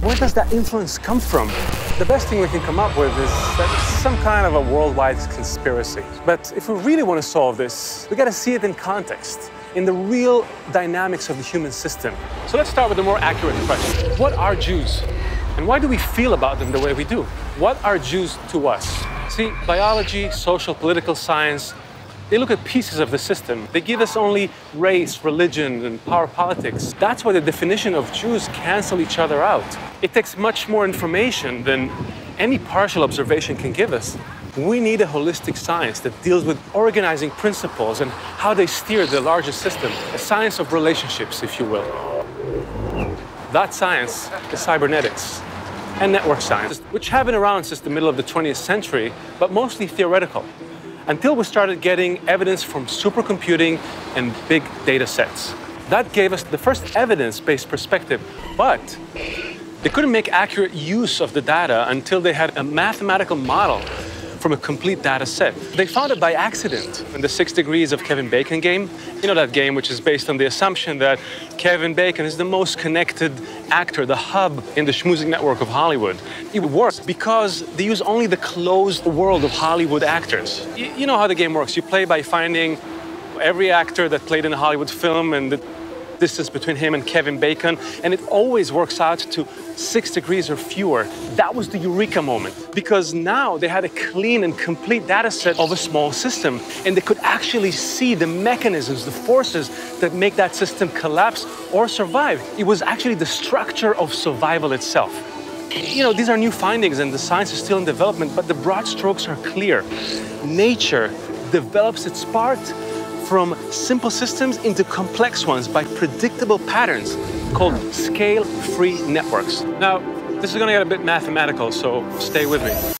Where does that influence come from? The best thing we can come up with is that it's some kind of a worldwide conspiracy. But if we really want to solve this, we got to see it in context, in the real dynamics of the human system. So let's start with a more accurate question. What are Jews? And why do we feel about them the way we do? What are Jews to us? See, biology, social, political science, they look at pieces of the system. They give us only race, religion, and power politics. That's why the definition of Jews cancel each other out. It takes much more information than any partial observation can give us. We need a holistic science that deals with organizing principles and how they steer the larger system, a science of relationships, if you will. That science is cybernetics and network science, which have been around since the middle of the 20th century, but mostly theoretical, until we started getting evidence from supercomputing and big data sets. That gave us the first evidence-based perspective, but they couldn't make accurate use of the data until they had a mathematical model from a complete data set. They found it by accident in the 6 Degrees of Kevin Bacon game. You know that game which is based on the assumption that Kevin Bacon is the most connected actor, the hub in the schmoozing network of Hollywood. It works because they use only the closed world of Hollywood actors. You know how the game works. You play by finding every actor that played in a Hollywood film and the distance between him and Kevin Bacon, and it always works out to 6 degrees or fewer. That was the eureka moment, because now they had a clean and complete data set of a small system, and they could actually see the mechanisms, the forces that make that system collapse or survive. It was actually the structure of survival itself. You know, these are new findings and the science is still in development, but the broad strokes are clear. Nature develops its part from simple systems into complex ones by predictable patterns called scale-free networks. Now, this is going to get a bit mathematical, so stay with me.